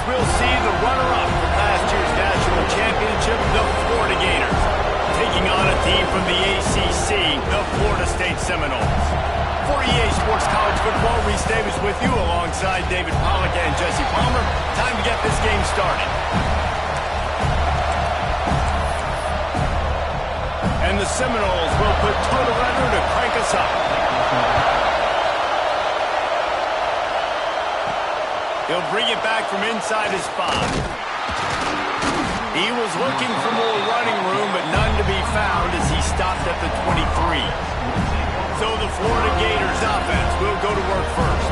we'll see the runner-up from last year's national championship, the Florida Gators, taking on a team from the ACC, the Florida State Seminoles. For EA Sports College Football, Reese Davis with you alongside David Pollack and Jesse Palmer. Time to get this game started. And the Seminoles will put total runner to crank us up. He'll bring it back from inside his 5. He was looking for more running room, but none to be found as he stopped at the 23. So the Florida Gators offense will go to work first.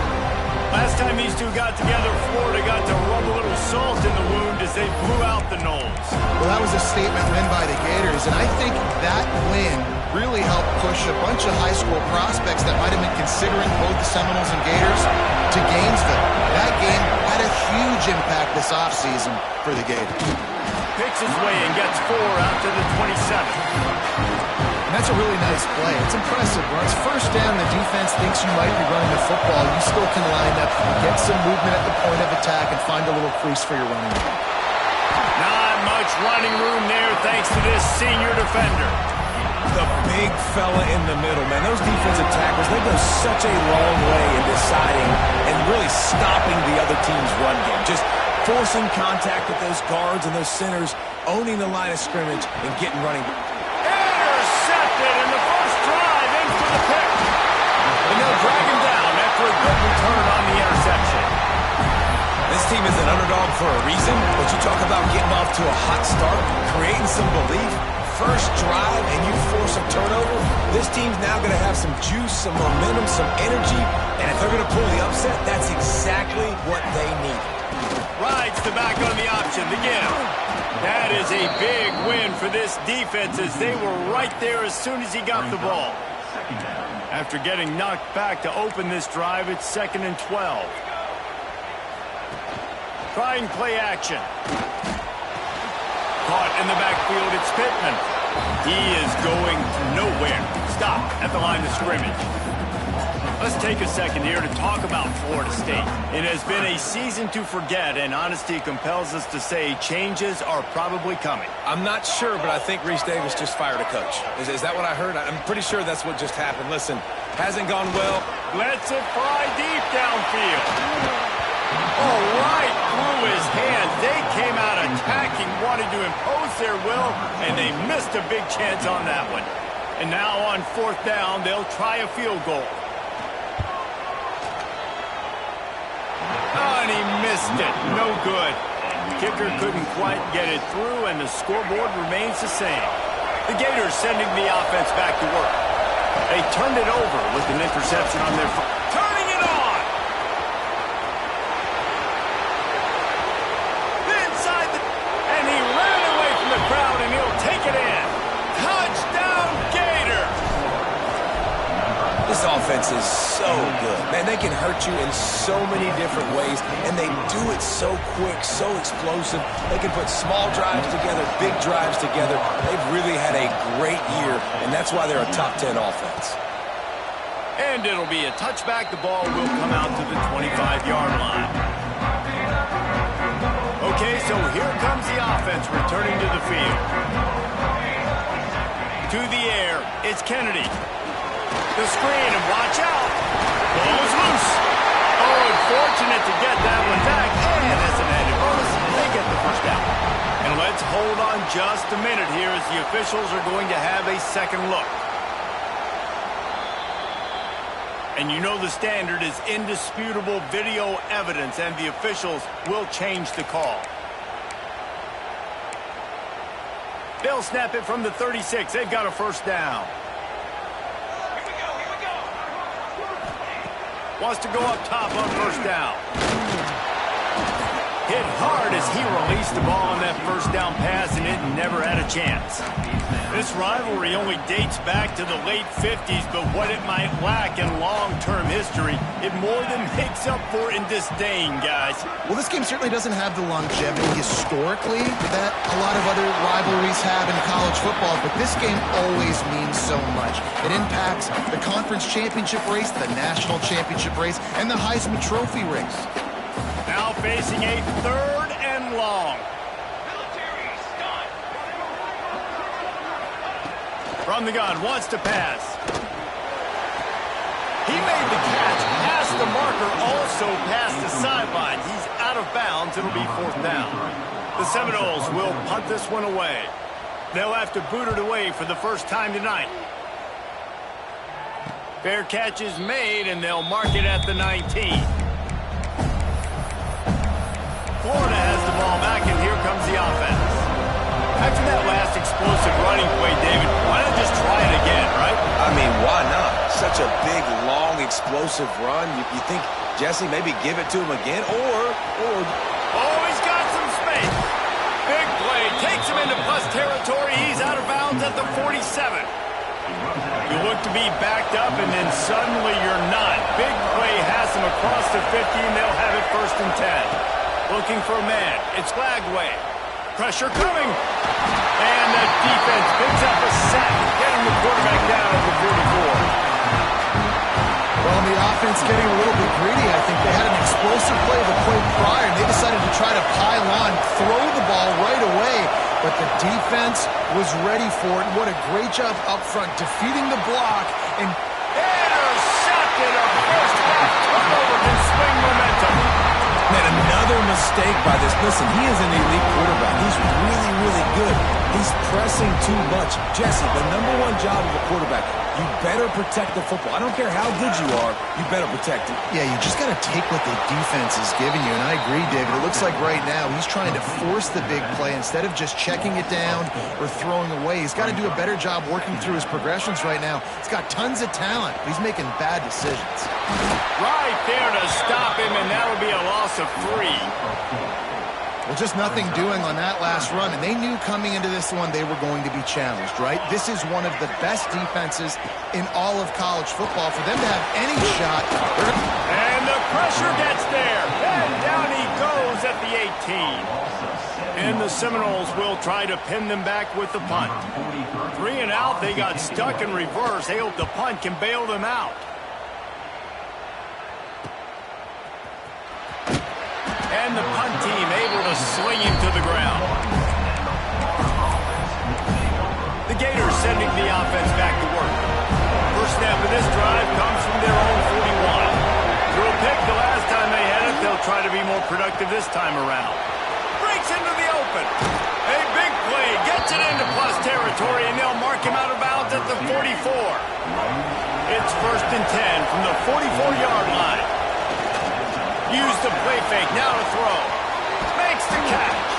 Last time these two got together, Florida got to rub a little salt in the wound as they blew out the Noles. Well, that was a statement win by the Gators, and I think that win really helped push a bunch of high school prospects that might have been considering both the Seminoles and Gators to Gainesville. That game had a huge impact this offseason for the Gators. Picks his way and gets 4 out to the 27. And that's a really nice play. It's impressive. When it's first down, the defense thinks you might be running the football. You still can line up, get some movement at the point of attack, and find a little crease for your running back. Not much running room there thanks to this senior defender. The big fella in the middle, man. Those defensive tackles, they go such a long way in deciding and really stopping the other team's run game. Just forcing contact with those guards and those centers, owning the line of scrimmage, and getting running. Intercepted in the first drive, in for the pick. And they'll drag him down after a good return on the interception. This team is an underdog for a reason, but you talk about getting off to a hot start, creating some belief. First drive and you force a turnover, this team's now going to have some juice, some momentum, some energy, and if they're going to pull the upset, that's exactly what they need. Rides the back on the option, the give. That is a big win for this defense as they were right there as soon as he got the ball. After getting knocked back to open this drive, it's 2nd and 12. Trying play action. Caught in the backfield, it's Pittman. He is going nowhere. Stop at the line of scrimmage. Let's take a second here to talk about Florida State. It has been a season to forget, and honesty compels us to say changes are probably coming. I'm not sure, but I think Reese Davis just fired a coach. Is that what I heard? I'm pretty sure that's what just happened. Listen, hasn't gone well. Lets it fly deep downfield. Oh, right through his hands. They came out attacking, wanting to impose their will, and they missed a big chance on that one. And now on 4th down, they'll try a field goal. Oh, and he missed it. No good. Kicker couldn't quite get it through, and the scoreboard remains the same. The Gators sending the offense back to work. They turned it over with an interception on their front. Turning it on! Inside the... And he ran away from the crowd, and he'll take it in. Touchdown, Gators! This offense is so good. Man, they can hurt you in so many different ways, and they do it so quick, so explosive. They can put small drives together, big drives together. They've really had a great year, and that's why they're a top 10 offense. And it'll be a touchback. The ball will come out to the 25-yard line. Okay, so here comes the offense returning to the field. To the air, it's Kennedy. The screen, and watch out. Ball is loose. Oh, unfortunate to get that one back. And as an added bonus, they get the first down. And let's hold on just a minute here as the officials are going to have a second look. And you know the standard is indisputable video evidence, and the officials will change the call. They'll snap it from the 36. They've got a first down. Wants to go up top on first down. Hit hard as he released the ball on that first down pass, and it never had a chance. This rivalry only dates back to the late 50s, but what it might lack in long-term history, it more than makes up for in disdain, guys. Well, this game certainly doesn't have the longevity historically that a lot of other rivalries have in college football, but this game always means so much. It impacts the conference championship race, the national championship race, and the Heisman Trophy race. Now facing a 3rd From the gun, wants to pass. He made the catch, past the marker, also past the sideline. He's out of bounds. It'll be 4th down. The Seminoles will punt this one away. They'll have to boot it away for the first time tonight. Fair catch is made, and they'll mark it at the 19. Florida has the ball back, and here comes the offense. After that last explosive running play, David, why not just try it again, right? I mean, why not? Such a big, long, explosive run. You think, Jesse, maybe give it to him again, or... Oh, he's got some space. Big play. Takes him into plus territory. He's out of bounds at the 47. You look to be backed up, and then suddenly you're not. Big play has him across the 50, and they'll have it 1st and 10. Looking for a man. It's Glagway. Pressure coming. And the defense picks up a sack, getting the quarterback down at the 44. Well, the offense getting a little bit greedy. I think they had an explosive play the play prior, and they decided to try to pile on, throw the ball right away. But the defense was ready for it. What a great job up front, defeating the block. And intercepted. A first half turnover can swing momentum. Man, another mistake by this. Listen, he is an elite quarterback. He's really, really good. He's pressing too much. Jesse, the #1 job of a quarterback, you better protect the football. I don't care how good you are, you better protect it. yeah, you just got to take what the defense is giving you. And I agree, David. It looks like right now he's trying to force the big play instead of just checking it down or throwing away. He's got to do a better job working through his progressions right now. He's got tons of talent. He's making bad decisions. Right there to stop him, and that'll be a loss of 3. Well, just nothing doing on that last run, and they knew coming into this one they were going to be challenged, right? This is one of the best defenses in all of college football. For them to have any shot... And the pressure gets there, and down he goes at the 18. And the Seminoles will try to pin them back with the punt. 3 and out, they got stuck in reverse. They hope the punt can bail them out. And the punt team able to sling him to the ground. The Gators sending the offense back to work. First snap of this drive comes from their own 41. Threw a pick the last time they had it. They'll try to be more productive this time around. Breaks into the open. A big play. Gets it into plus territory, and they'll mark him out of bounds at the 44. It's 1st and 10 from the 44-yard line. Use the play fake, now to throw. Makes the catch.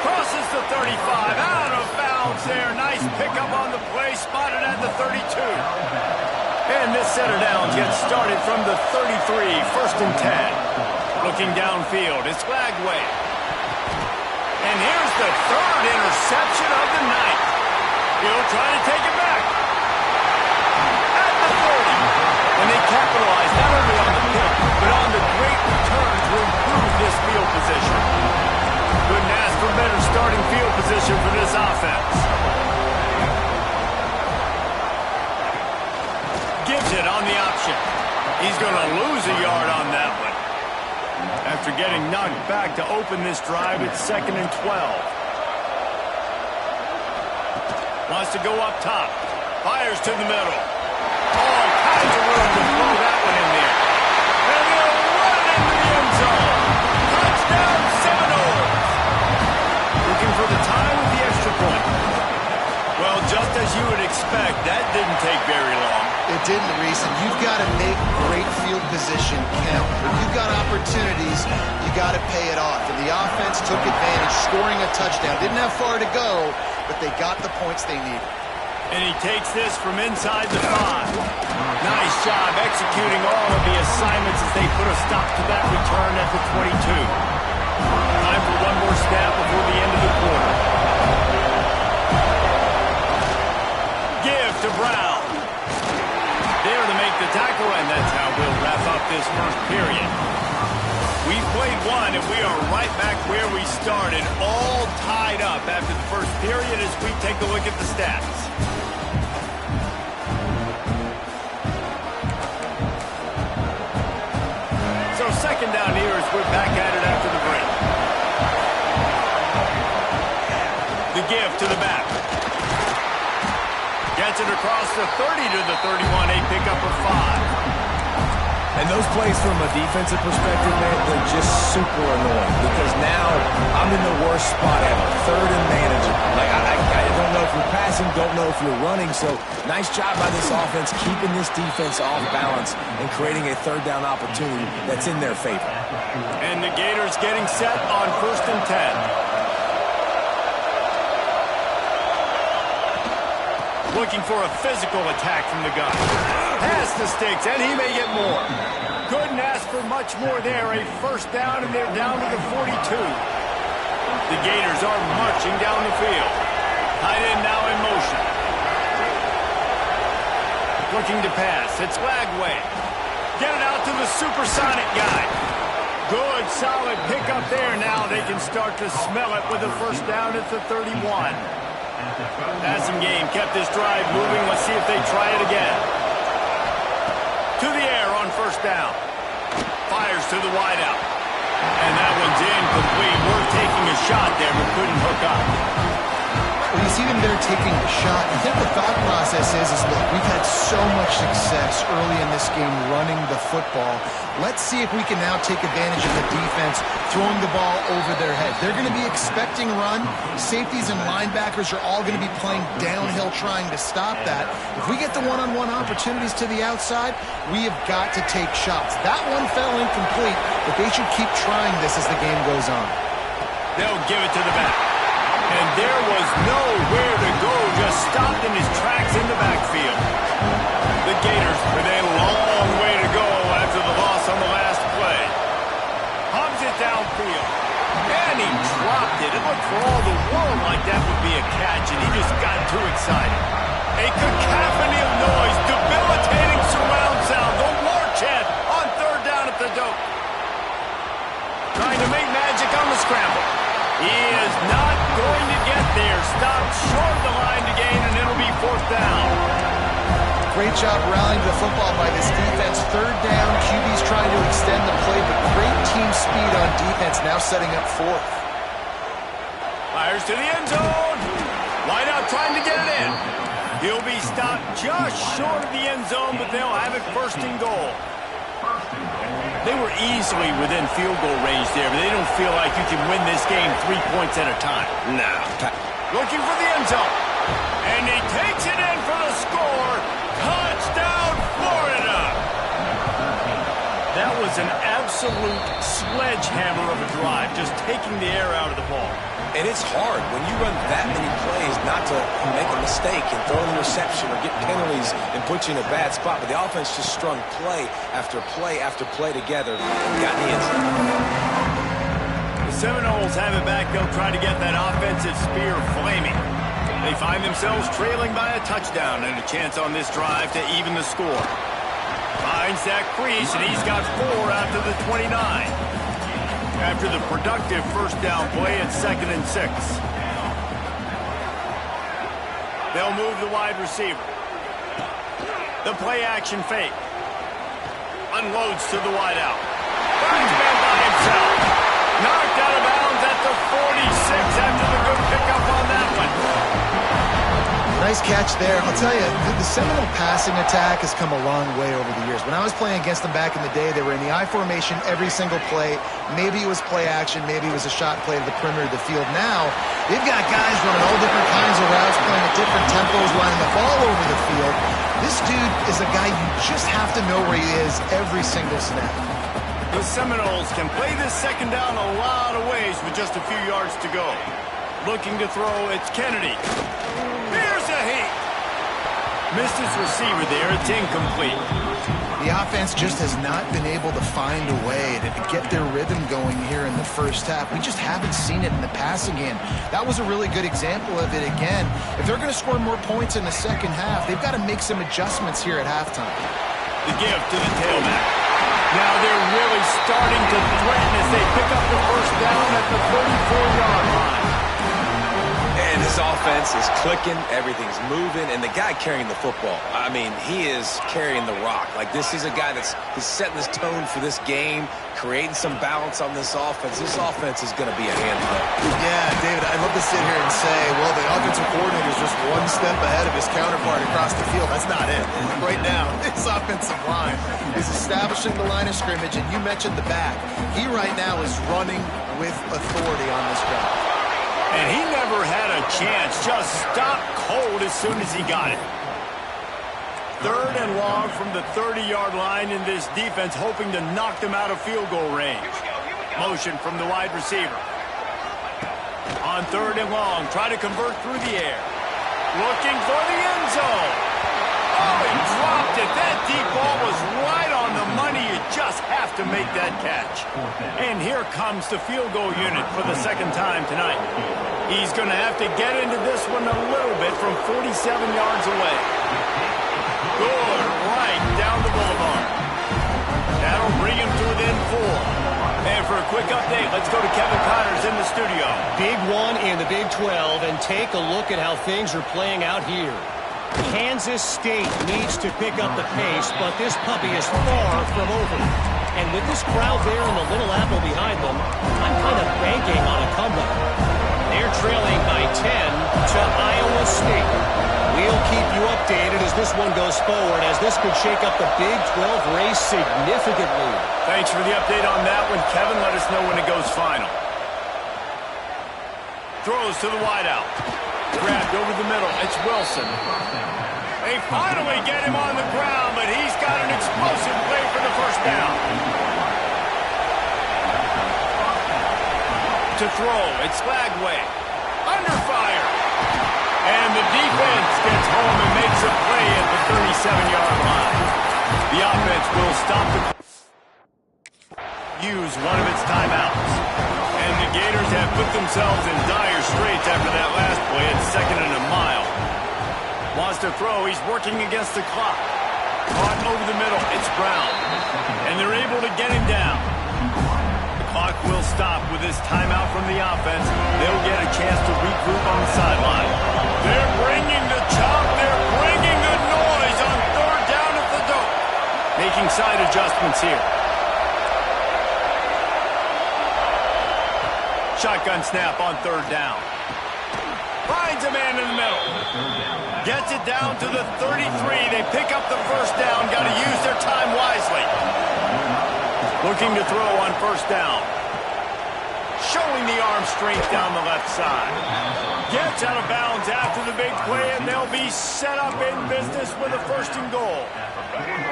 Crosses the 35, out of bounds there. Nice pickup on the play, spotted at the 32. And this set of downs gets started from the 33, 1st and 10. Looking downfield, it's Glagway. And here's the 3rd interception of the night. He'll try to take it back. At the 30. And they capitalize not only on the pick, but on the great return to improve this field position. Couldn't ask for better starting field position for this offense. Gives it on the option. He's going to lose a yard on that one. After getting knocked back to open this drive, it's 2nd and 12. Wants to go up top. Fires to the middle. All kinds of room to throw that one in there. And they'll run it into the end zone. Touchdown, Seminoles. Looking for the tie with the extra point. Well, just as you would expect, that didn't take very long. It didn't, Reese, and you've got to make great field position count. When you've got opportunities, you got to pay it off. And the offense took advantage, scoring a touchdown. Didn't have far to go, but they got the points they needed. And he takes this from inside the 5. Nice job executing all of the assignments as they put a stop to that return at the 22. Time for one more snap before the end of the quarter. Give to Brown. There to make the tackle, and that's how we'll wrap up this first period. We've played one, and we are right back where we started, all tied up after the first period as we take a look at the stats. So 2nd down here as we're back at it after the break. The give to the back. Gets it it across the 30 to the 31, a pickup of 5. And those plays from a defensive perspective, man, they're just super annoying because now I'm in the worst spot ever. Third and manageable. Like, I don't know if you're passing, don't know if you're running. So nice job by this offense keeping this defense off balance and creating a third down opportunity that's in their favor. And the Gators getting set on 1st and 10. Looking for a physical attack from the gun. Pass the sticks, and he may get more. Couldn't ask for much more there. A 1st down, and they're down to the 42. The Gators are marching down the field. Tight end now in motion. Looking to pass. It's Lagway. Get it out to the supersonic guy. Good, solid pickup there. Now they can start to smell it with a 1st down at the 31. Passing game kept this drive moving. Let's see if they try it again. To the air on 1st down. Fires to the wideout. And that one's incomplete. Worth taking a shot there, but couldn't hook up. When you see them there taking a shot, I think the thought process is look, we've had so much success early in this game running the football. Let's see if we can now take advantage of the defense throwing the ball over their head. They're going to be expecting run. Safeties and linebackers are all going to be playing downhill trying to stop that. If we get the one-on-one opportunities to the outside, we have got to take shots. That one fell incomplete, but they should keep trying this as the game goes on. They'll give it to the back. And there was nowhere to go, just stopped in his tracks in the backfield. The Gators with a long way to go after the loss on the last play. Hubs it downfield. And he dropped it. It looked for all the world like that would be a catch, and he just got too excited. A cacophony of noise, debilitating surround sound. The war chant on 3rd down at the dope. Trying to make magic on the scramble. He is not going to get there. Stopped short of the line to gain, and it'll be 4th down. Great job rallying the football by this defense. 3rd down, QB's trying to extend the play, but great team speed on defense, now setting up 4th. Fires to the end zone. Wideout trying to get it in. He'll be stopped just short of the end zone, but they'll have it 1st and goal. They were easily within field goal range there, but they don't feel like you can win this game 3 points at a time. No. Looking for the end zone. And he takes it in for the score. Touchdown, Florida! That was an absolute sledgehammer of a drive, just taking the air out of the ball. And it's hard when you run that many plays not to make a mistake and throw an interception or get penalties and put you in a bad spot. But the offense just strung play after play after play together and got in the end zone. The Seminoles have it back. They'll try to get that offensive spear flaming. They find themselves trailing by a touchdown and a chance on this drive to even the score. Finds that crease, and he's got 4 after the 29. After the productive 1st down play, it's 2nd and 6. They'll move the wide receiver. The play action fake. Unloads to the wideout. Finds man by himself. Knocked out of bounds at the 46 after the good pickup on that one. Nice catch there. I'll tell you, the Seminole passing attack has come a long way over the years. When I was playing against them back in the day, they were in the I formation every single play. Maybe it was play action, maybe it was a shot play to the perimeter of the field. Now, they've got guys running all different kinds of routes, playing at different tempos, lining the ball over the field. This dude is a guy you just have to know where he is every single snap. The Seminoles can play this 2nd down a lot of ways with just a few yards to go. Looking to throw, it's Kennedy. Here's a heat. Missed his receiver there. It's incomplete. The offense just has not been able to find a way to get their rhythm going here in the 1st half. We just haven't seen it in the passing game. That was a really good example of it again. If they're going to score more points in the 2nd half, they've got to make some adjustments here at halftime. The give to the tailback. Now they're really starting to threaten as they pick up the 1st down at the 34-yard line. And This offense is clicking, everything's moving, and the guy carrying the football, I mean, he is carrying the rock. Like, this is a guy he's setting this tone for this game, creating some balance on this offense. This offense is going to be a handful. Yeah, David, I'd love to sit here and say, well, the offensive coordinator is just one step ahead of his counterpart across the field. That's not it. Right now, this offensive line is establishing the line of scrimmage, and you mentioned the back. He right now is running with authority on this drive. And he never had a chance. Just stopped cold as soon as he got it. 3rd and long from the 30-yard line in this defense, hoping to knock them out of field goal range. Motion from the wide receiver. On 3rd and long, try to convert through the air. Looking for the end zone. Oh, he dropped it. That deep ball was right on the money. You just have to make that catch. And here comes the field goal unit for the 2nd time tonight. He's going to have to get into this one a little bit from 47 yards away. Good, right down the boulevard. That'll bring him to within 4. And for a quick update, let's go to Kevin Connors in the studio. Big one in the Big 12, and take a look at how things are playing out here. Kansas State needs to pick up the pace, but this puppy is far from over. And with this crowd there in the Little Apple behind them, I'm kind of banking on a comeback. They're trailing by 10 to Iowa State. We'll keep you updated as this one goes forward, as this could shake up the Big 12 race significantly. Thanks for the update on that one, Kevin. Let us know when it goes final. Throws to the wideout. Grabbed over the middle. It's Wilson. They finally get him on the ground, but he's got an explosive play for the 1st down. To throw, it's Lagway. Under fire. And the defense gets home and makes a play at the 37-yard line. The offense will stop the use one of its timeouts. And the Gators have put themselves in dire straits after that last play at 2nd and a mile. Wants to throw. He's working against the clock. Caught over the middle. It's Brown. And they're able to get him down. The clock will stop with this timeout from the offense. They'll get a chance to regroup on the sideline. They're bringing the chop. They're bringing the noise on 3rd down at the dope. Making side adjustments here. Shotgun snap on 3rd down. Finds a man in the middle. Gets it down to the 33. They pick up the 1st down. Got to use their time wisely. Looking to throw on 1st down. Showing the arm strength down the left side. Gets out of bounds after the big play, and they'll be set up in business with a 1st and goal.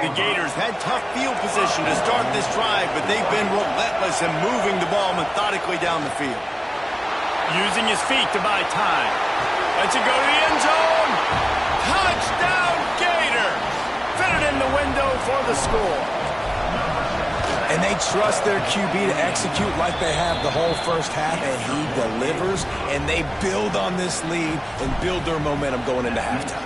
The Gators had tough field position to start this drive, but they've been relentless in moving the ball methodically down the field. Using his feet to buy time. Lets it go to the end zone. Touchdown, Gators! Fitted in the window for the score. And they trust their QB to execute like they have the whole 1st half, and he delivers, and they build on this lead and build their momentum going into halftime.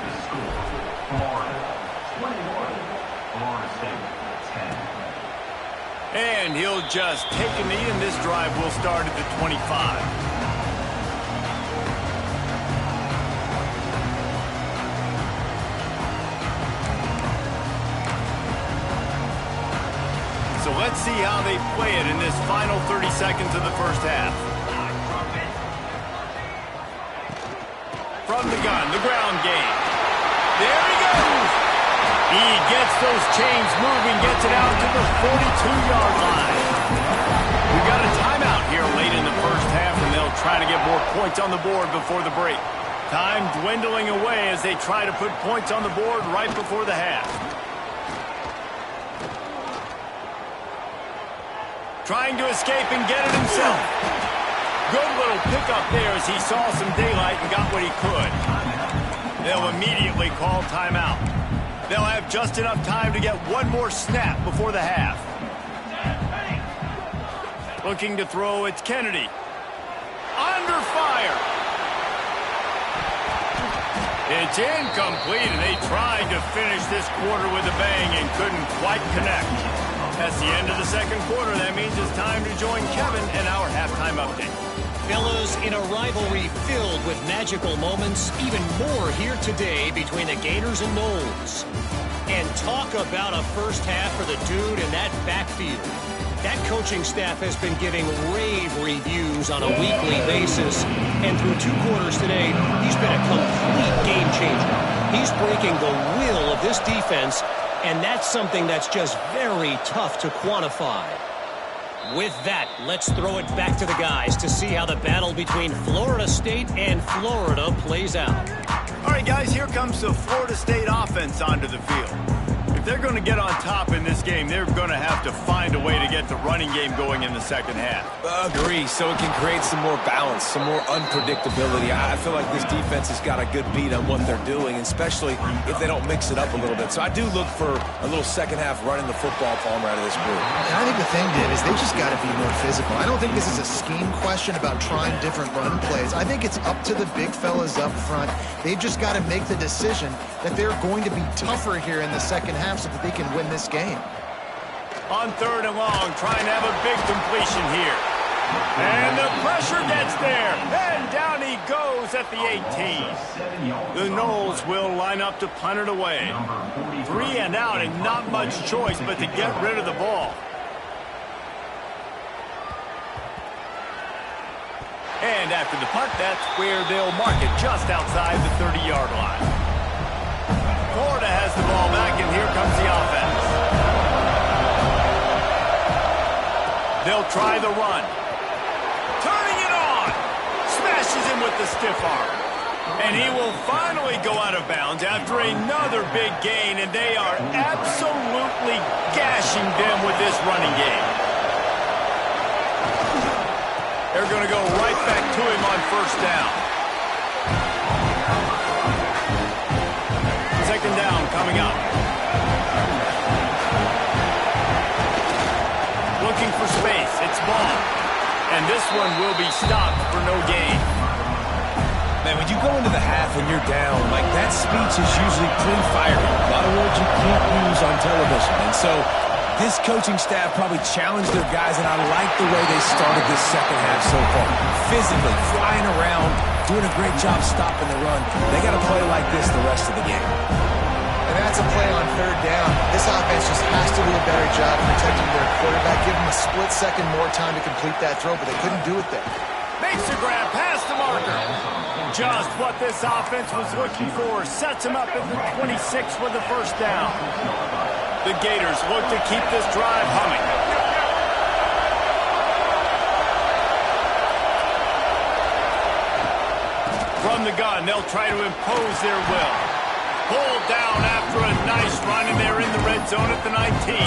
And he'll just take a knee, and this drive will start at the 25. So let's see how they play it in this final 30 seconds of the 1st half. From the gun, the ground game. There he goes! He gets those chains moving, gets it out to the 42-yard line. We've got a timeout here late in the 1st half, and they'll try to get more points on the board before the break. Time dwindling away as they try to put points on the board right before the half. Trying to escape and get it himself. Good little pickup there as he saw some daylight and got what he could. They'll immediately call timeout. They'll have just enough time to get one more snap before the half. Looking to throw, it's Kennedy. Under fire. It's incomplete, and they tried to finish this quarter with a bang and couldn't quite connect. That's the end of the 2nd quarter. That means it's time to join Kevin in our halftime update. Fellas, in a rivalry filled with magical moments, even more here today between the Gators and Noles. And talk about a first half for the dude in that backfield. That coaching staff has been giving rave reviews on a weekly basis. And through 2 quarters today, he's been a complete game changer. He's breaking the will of this defense, and that's something that's just very tough to quantify. With that, let's throw it back to the guys to see how the battle between Florida State and Florida plays out. All right, guys, here comes the Florida State offense onto the field. If they're going to get on top in this game, they're going to have to find a way to get the running game going in the second half. Agree, so it can create some more balance, some more unpredictability. I feel like this defense has got a good beat on what they're doing, especially if they don't mix it up a little bit. So I do look for a little second half running the football Palmer out of this group. And I think the thing, Dave, is they just got to be more physical. I don't think this is a scheme question about trying different run plays. I think it's up to the big fellas up front. They've just got to make the decision that they're going to be tougher here in the second half so that they can win this game. On 3rd and long, trying to have a big completion here. And the pressure gets there. And down he goes at the 18. The Noles will line up to punt it away. 3 and out and not much choice but to get rid of the ball. And after the punt, that's where they'll mark it just outside the 30-yard line. Florida has the ball back, and here comes the offense. They'll try the run. Turning it on. Smashes him with the stiff arm. And he will finally go out of bounds after another big gain, and they are absolutely gashing them with this running game. They're going to go right back to him on 1st down. 2nd down coming up. Looking for space. It's ball. And this one will be stopped for no gain. Man, when you go into the half and you're down, like that speech is usually pretty fiery. A lot of words you can't use on television. And so this coaching staff probably challenged their guys, and I like the way they started this second half so far. Physically, flying around, doing a great job stopping the run. They got to play like this the rest of the game. And that's a play on 3rd down. This offense just has to do a better job protecting their quarterback. Give them a split second more time to complete that throw, but they couldn't do it there. Makes the grab past the marker. Just what this offense was looking for. Sets him up at the 26 with the 1st down. The Gators look to keep this drive humming. From the gun, they'll try to impose their will. Pulled down after a nice run, and they're in the red zone at the 19.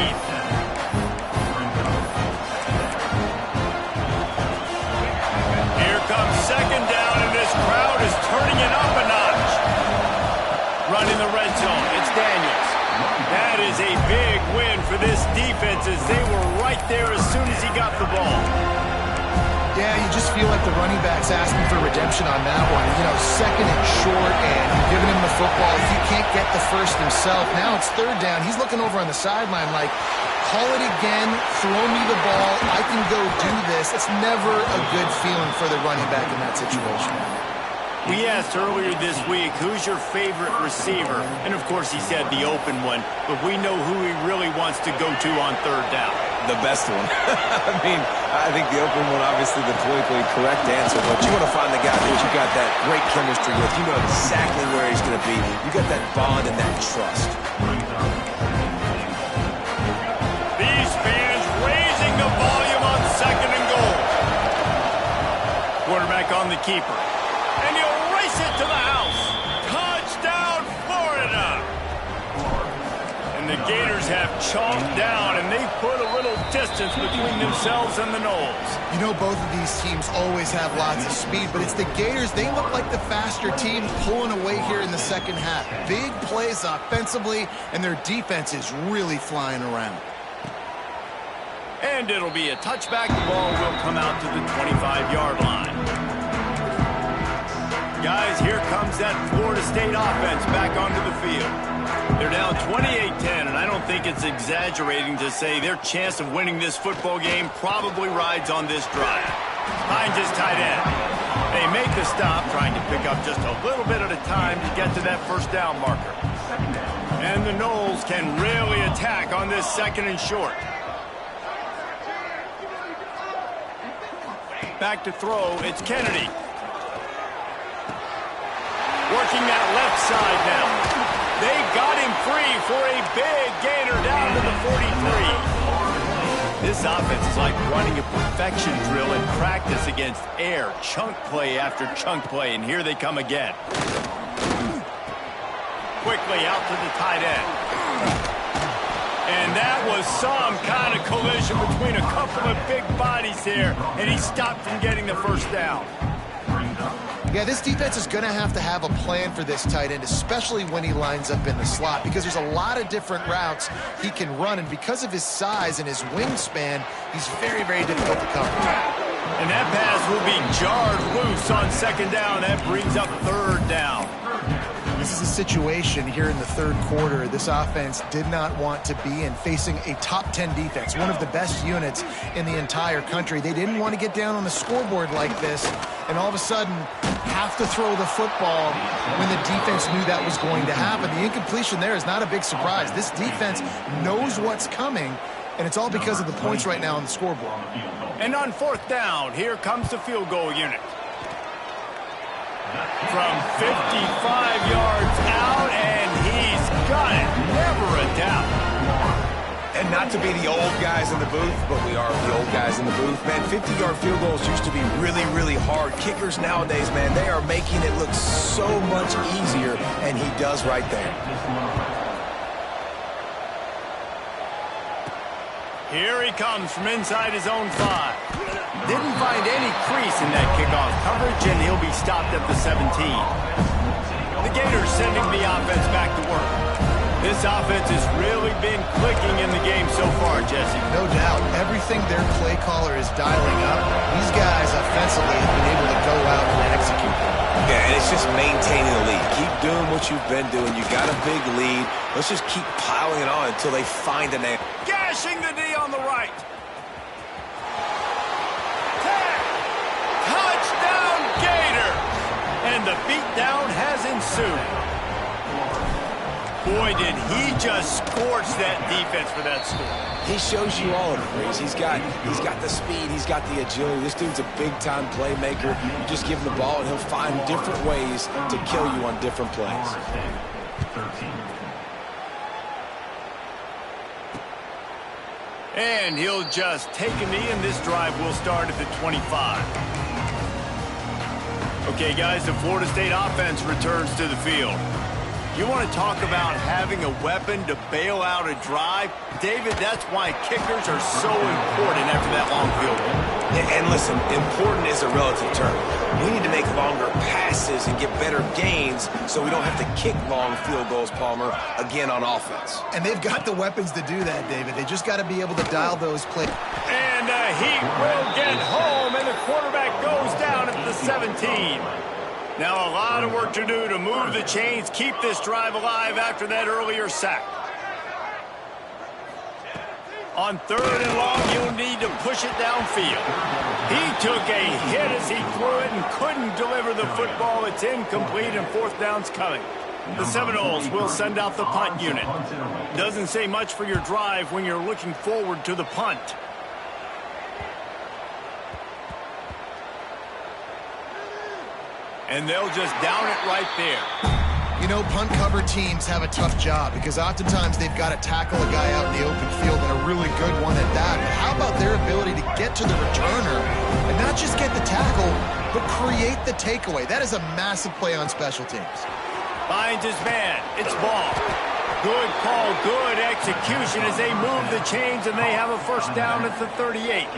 Here comes 2nd down, and this crowd is turning it up a notch. Running the red zone, it's Daniels. That is a big win for this defense as they were right there as soon as he got the ball. Yeah, you just feel like the running back's asking for redemption on that one. You know, 2nd and short, and you're giving him the football. He can't get the first himself. Now it's 3rd down. He's looking over on the sideline like, call it again, throw me the ball, I can go do this. It's never a good feeling for the running back in that situation. We asked earlier this week, who's your favorite receiver? And, of course, he said the open one, but we know who he really wants to go to on 3rd down. The best one. I mean, I think the open one, obviously the politically correct answer, but you want to find the guy that you got that great chemistry with. You know exactly where he's going to be. You got that bond and that trust. These fans raising the volume on 2nd and goal. Quarterback on the keeper. And he'll race it to the house. Touchdown, Florida. And the Gators have chalked down, and they've put a little distance between themselves and the Noles. You know, both of these teams always have lots of speed, but it's the Gators. They look like the faster team pulling away here in the second half. Big plays offensively, and their defense is really flying around. And it'll be a touchback. The ball will come out to the 25-yard line. Guys, here comes that Florida State offense back onto the field. They're down 28-10, and I don't think it's exaggerating to say their chance of winning this football game probably rides on this drive. Finds his tight end. They make the stop, trying to pick up just a little bit at a time to get to that first down marker. And the Noles can really attack on this 2nd and short. Back to throw, it's Kennedy. Working that left side now. They got him free for a big gainer down to the 43. This offense is like running a perfection drill in practice against air. Chunk play after chunk play, and here they come again. Quickly out to the tight end. And that was some kind of collision between a couple of big bodies here, and he stopped from getting the first down. Yeah, this defense is going to have a plan for this tight end, especially when he lines up in the slot, because there's a lot of different routes he can run, and because of his size and his wingspan, he's very, very difficult to cover. And that pass will be jarred loose on 2nd down. That brings up 3rd down. This is a situation here in the 3rd quarter this offense did not want to be in, facing a top 10 defense, one of the best units in the entire country. They didn't want to get down on the scoreboard like this, and all of a sudden have to throw the football when the defense knew that was going to happen. The incompletion there is not a big surprise. This defense knows what's coming, and it's all because of the points right now on the scoreboard. And on 4th down, here comes the field goal unit. From 55 yards out, and he's got it. Never a doubt. And not to be the old guys in the booth, but we are the old guys in the booth. Man, 50-yard field goals used to be really, really hard. Kickers nowadays, man, they are making it look so much easier, and he does right there. Here he comes from inside his own 5. Didn't find any crease in that kickoff coverage, and he'll be stopped at the 17. The Gators sending the offense back to work. This offense has really been clicking in the game so far, Jesse. No doubt. Everything their play caller is dialing up, these guys offensively have been able to go out and execute. Yeah, and it's just maintaining the lead. Keep doing what you've been doing. You got a big lead. Let's just keep piling it on until they find an answer. Gashing the D on the right. Touchdown, Gator! And the beatdown has ensued. Boy, did he just scorch that defense for that score. He shows you all of it, Reese. He's got the speed, he's got the agility. This dude's a big-time playmaker. You just give him the ball, and he'll find different ways to kill you on different plays. And he'll just take a knee, and this drive will start at the 25. Okay, guys, the Florida State offense returns to the field. You want to talk about having a weapon to bail out a drive? David, that's why kickers are so important after that long field goal. And listen, important is a relative term. We need to make longer passes and get better gains so we don't have to kick long field goals, Palmer, again on offense. And they've got the weapons to do that, David. They just got to be able to dial those plays. And he will get home, and the quarterback goes down at the 17. Now a lot of work to do to move the chains, keep this drive alive after that earlier sack. On 3rd and long, you'll need to push it downfield. He took a hit as he threw it and couldn't deliver the football. It's incomplete, and 4th down's coming. The Seminoles will send out the punt unit. Doesn't say much for your drive when you're looking forward to the punt. And they'll just down it right there. You know, punt cover teams have a tough job because oftentimes they've got to tackle a guy out in the open field, and a really good one at that. But how about their ability to get to the returner and not just get the tackle, but create the takeaway? That is a massive play on special teams. Finds his man. It's ball. Good call, good execution as they move the chains, and they have a first down at the 38.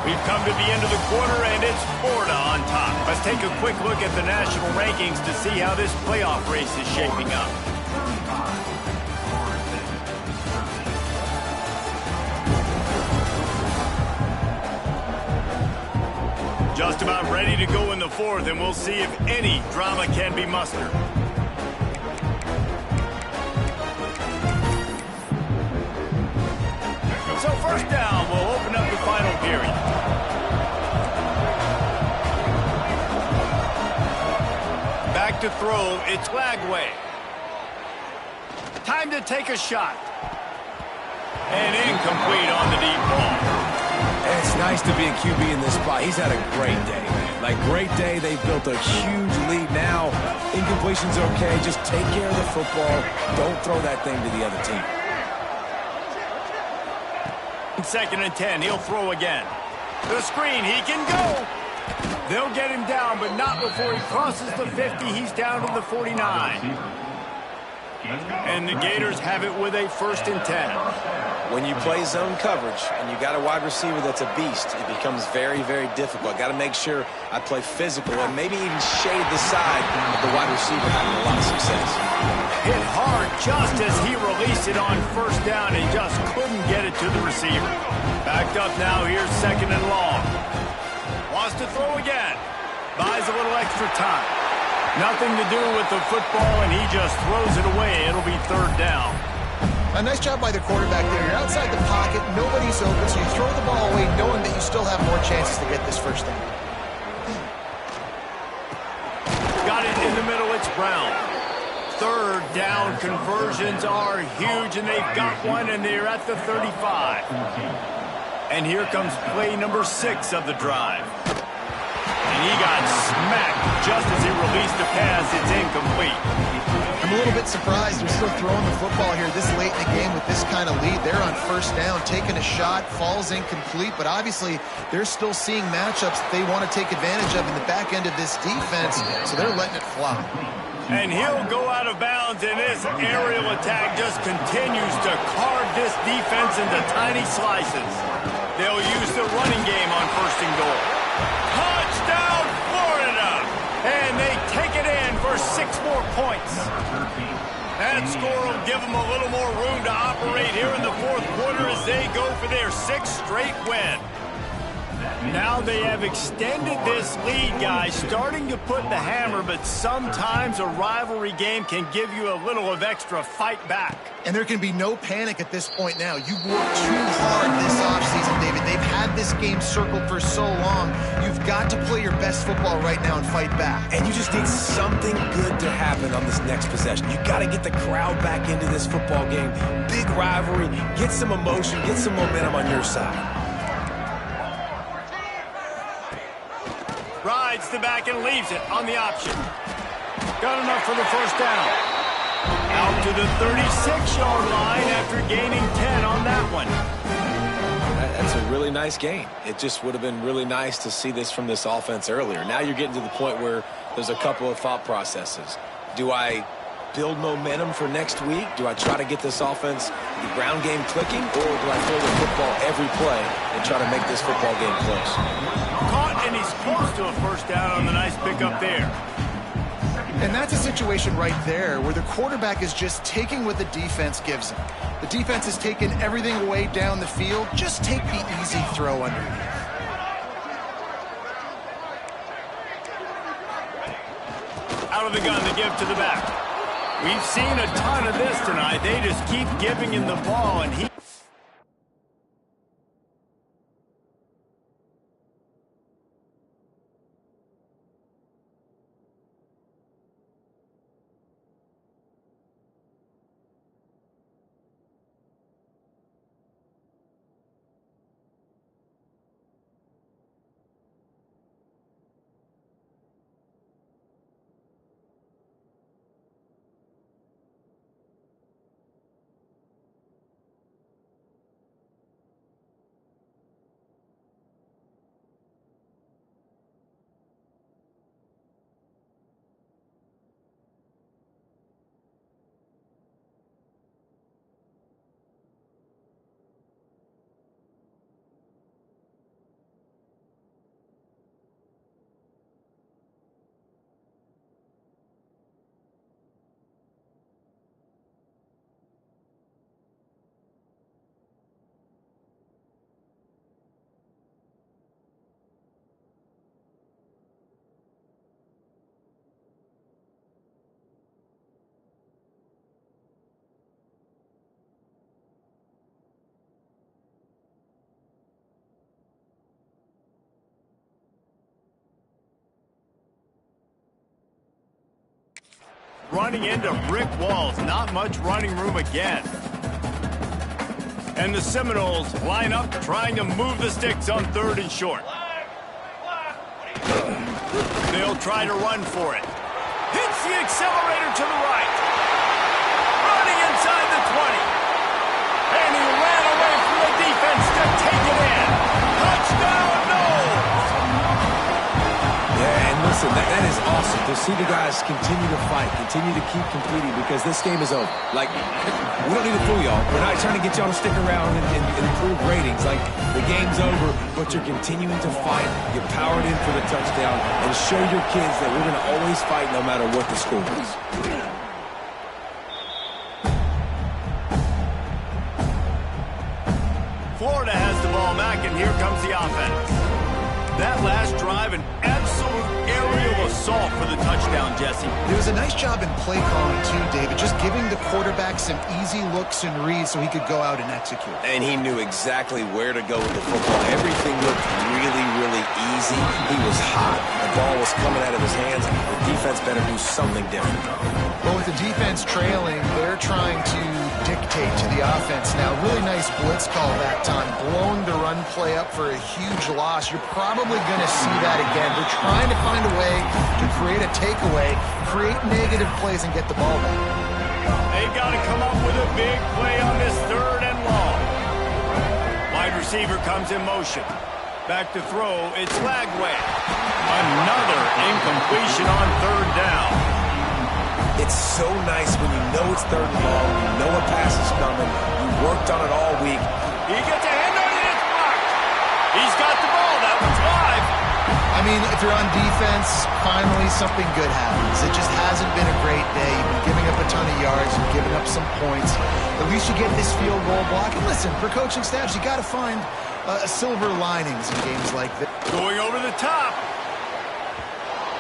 We've come to the end of the quarter, and it's Florida on top. Let's take a quick look at the national rankings to see how this playoff race is shaping up. Just about ready to go in the 4th, and we'll see if any drama can be mustered. first down will open up the final period. Back to throw, it's Lagway. Time to take a shot. And incomplete on the deep ball. And it's nice to be a QB in this spot. He's had a great day, man. Like, great day. They've built a huge lead now. Incompletion's okay. Just take care of the football. Don't throw that thing to the other team. 2nd and 10, he'll throw again. The screen, he can go. They'll get him down, but not before he crosses the 50. He's down to the 49. And the Gators have it with a 1st and 10. When you play zone coverage and you got a wide receiver that's a beast, it becomes very, very difficult. I got to make sure I play physical and maybe even shade the side of the wide receiver having a lot of success. Hit hard just as he released it on 1st down and just couldn't get it to the receiver. Backed up now, here's 2nd and long. Wants to throw again. Buys a little extra time. Nothing to do with the football, and he just throws it away. It'll be 3rd down. A nice job by the quarterback there. You're outside the pocket, nobody's open, so you throw the ball away knowing that you still have more chances to get this 1st down. Got it in the middle, it's Brown. 3rd down conversions are huge, and they've got one, and they're at the 35. And here comes play number 6 of the drive. And he got smacked just as he released the pass. It's incomplete. I'm a little bit surprised they're still throwing the football here this late in the game with this kind of lead. They're on 1st down, taking a shot, falls incomplete, but obviously they're still seeing matchups that they want to take advantage of in the back end of this defense, so they're letting it fly. And he'll go out of bounds, and this aerial attack just continues to carve this defense into tiny slices. They'll use the running game on 1st and goal. Touchdown, Florida! And they take it in for 6 more points. That score will give them a little more room to operate here in the 4th quarter as they go for their 6th straight win. Now they have extended this lead, guys, starting to put the hammer, but sometimes a rivalry game can give you a little of extra fight back. And there can be no panic at this point now. You worked too hard this offseason, David. They've had this game circled for so long. You've got to play your best football right now and fight back. And you just need something good to happen on this next possession. You got to get the crowd back into this football game. Big rivalry. Get some emotion. Get some momentum on your side. Rides the back and leaves it on the option. Got enough for the 1st down. Out to the 36-yard line after gaining 10 on that one. That's a really nice game. It just would have been really nice to see this from this offense earlier. Now you're getting to the point where there's a couple of thought processes. Do I build momentum for next week? Do I try to get this offense, the ground game clicking, or do I throw the football every play and try to make this football game close? Caught, and he's close to a 1st down on the nice pickup there. And that's a situation right there where the quarterback is just taking what the defense gives him. The defense has taken everything away down the field. Just take the easy throw underneath. Out of the gun, they give to the back. We've seen a ton of this tonight. They just keep giving him the ball, and he... running into brick walls. Not much running room again. And the Seminoles line up trying to move the sticks on 3rd and short. They'll try to run for it. Hits the accelerator to the right. Running inside the 20. And he ran away from the defense to take it in. Touchdown, Noles! Yeah, and listen, that is awesome to see the guys continue to fight, continue to keep competing, because this game is over. Like, we don't need to fool y'all. We're not trying to get y'all to stick around and improve ratings. Like, the game's over, but you're continuing to fight. You powered in for the touchdown and show your kids that we're going to always fight no matter what the score is. Florida has the ball back, and here comes the offense. That last drive, an absolute aerial assault for the touchdown, Jesse. There was a nice job in play calling, too, David, just giving the quarterback some easy looks and reads so he could go out and execute. And he knew exactly where to go with the football. Everything looked really, really easy. He was hot. The ball was coming out of his hands. The defense better do something different. Well, with the defense trailing, they're trying to dictate to the offense now. Really nice blitz call that time, blowing the run play up for a huge loss. You're probably going to see that again. They're trying to find a way to create a takeaway, create negative plays, and get the ball back. They've got to come up with a big play on this 3rd and long. Wide receiver comes in motion. Back to throw, it's Lagway. Another incompletion on 3rd down. It's so nice when you know it's 3rd and long, you know a pass is coming, you worked on it all week. He gets a hand on it, it's blocked. He's got the ball, that one's live. I mean, if you're on defense, finally something good happens. It just hasn't been a great day. You've been giving up a ton of yards, you've given up some points. At least you get this field goal block. And listen, for coaching staffs, you got to find silver linings in games like this. Going over the top.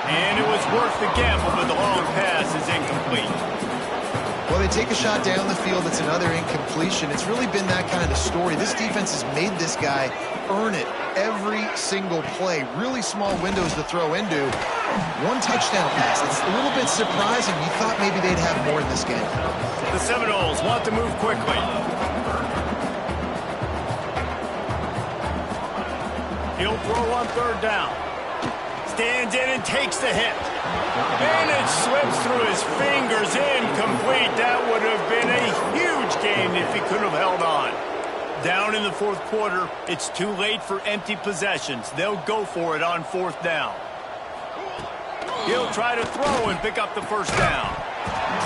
And it was worth the gamble, but the long pass is incomplete. Well, they take a shot down the field. It's another incompletion. It's really been that kind of story. This defense has made this guy earn it every single play. Really small windows to throw into. One touchdown pass. It's a little bit surprising. You thought maybe they'd have more in this game. The Seminoles want to move quickly. He'll throw on 3rd down. Stands in and takes the hit. And it slips through his fingers. Incomplete. That would have been a huge game if he could have held on. Down in the 4th quarter, it's too late for empty possessions. They'll go for it on 4th down. He'll try to throw and pick up the 1st down.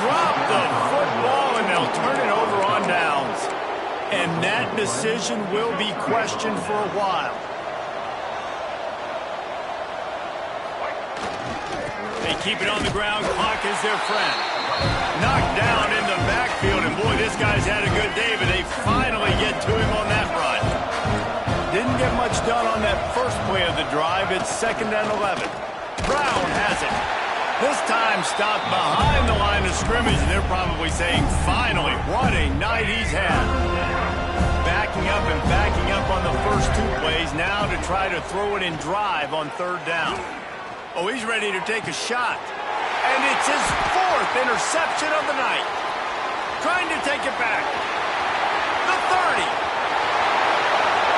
Drop the football and they'll turn it over on downs. And that decision will be questioned for a while. They keep it on the ground. Clock is their friend. Knocked down in the backfield, and boy, this guy's had a good day, but they finally get to him on that run. Didn't get much done on that first play of the drive. It's 2nd and 11. Brown has it. This time stopped behind the line of scrimmage, and they're probably saying, finally, what a night he's had. Backing up and backing up on the first 2 plays, now to try to throw it in drive on 3rd down. Oh, he's ready to take a shot. And it's his 4th interception of the night. Trying to take it back. The 30.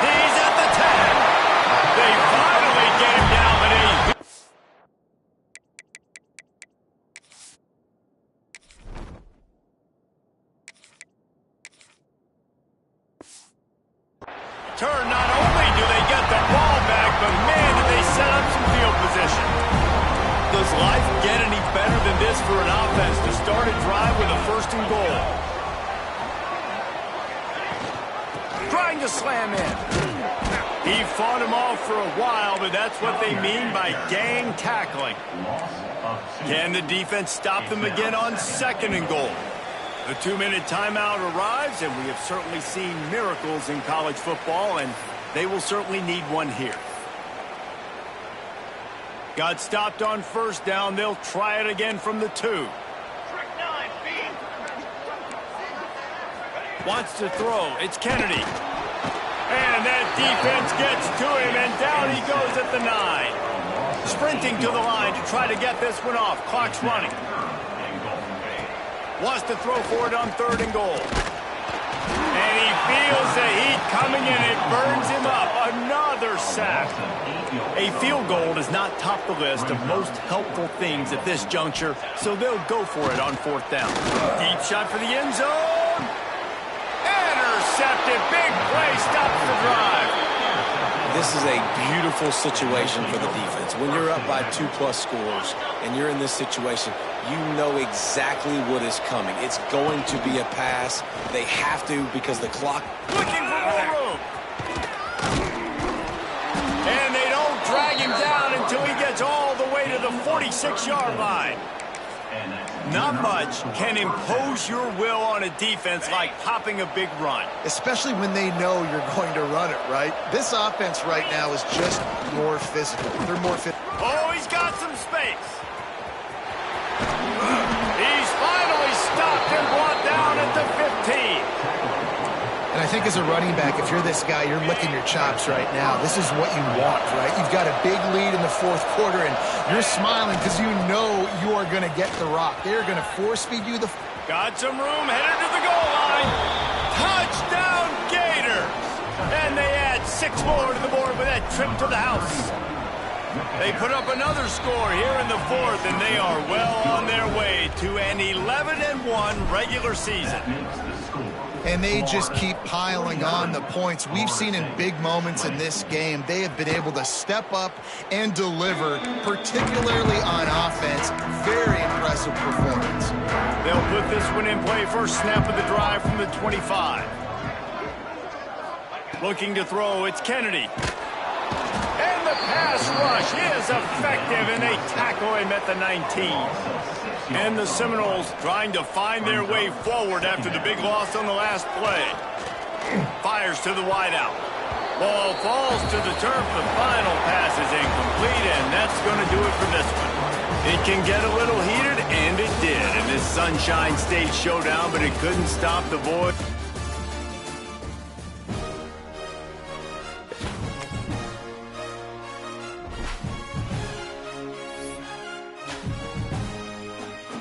He's at the 10. They finally get him down, but he... Turn, not only do they get the ball back, but man, did they set up some field position. Does life get any better than this for an offense to start a drive with a 1st and goal? Trying to slam in. He fought him off for a while, but that's what they mean by gang tackling. Can the defense stop them again on 2nd and goal? The 2-minute timeout arrives, and we have certainly seen miracles in college football, and they will certainly need one here. Got stopped on 1st down. They'll try it again from the 2. Wants to throw. It's Kennedy. And that defense gets to him, and down he goes at the 9. Sprinting to the line to try to get this one off. Clock's running. Wants to throw for it on 3rd and goal. And he feels the heat coming in. It burns him up. Another sack. A field goal does not top the list of most helpful things at this juncture, so they'll go for it on 4th down. Deep shot for the end zone. Intercepted. Big play. Stops the drive. This is a beautiful situation for the defense. When you're up by 2+ scores and you're in this situation, you know exactly what is coming. It's going to be a pass. They have to because the clock... Looking for more room. And they don't drag him down until he gets all the way to the 46-yard line. Not much can impose your will on a defense like popping a big run. Especially when they know you're going to run it, right? This offense right now is just more physical. They're more fit. Oh, he's got some space. He's finally stopped and brought down at the 15. And I think as a running back, if you're this guy, you're licking your chops right now. This is what you want, right? You've got a big lead in the 4th quarter, and you're smiling because you know you are going to get the rock. They're going to force-feed you the... Got some room, headed to the goal line. Touchdown, Gators! And they add 6 more to the board with that trip to the house. They put up another score here in the 4th, and they are well on their way to an 11-1 regular season. And they just keep piling on the points. We've seen in big moments in this game, they have been able to step up and deliver, particularly on offense. Very impressive performance. They'll put this one in play. First snap of the drive from the 25. Looking to throw, it's Kennedy. And the pass rush is effective, and they tackle him at the 19. And the Seminoles trying to find their way forward after the big loss on the last play. Fires to the wideout. Ball falls to the turf. The final pass is incomplete, and that's going to do it for this one. It can get a little heated, and it did in this Sunshine State showdown, but it couldn't stop the boys.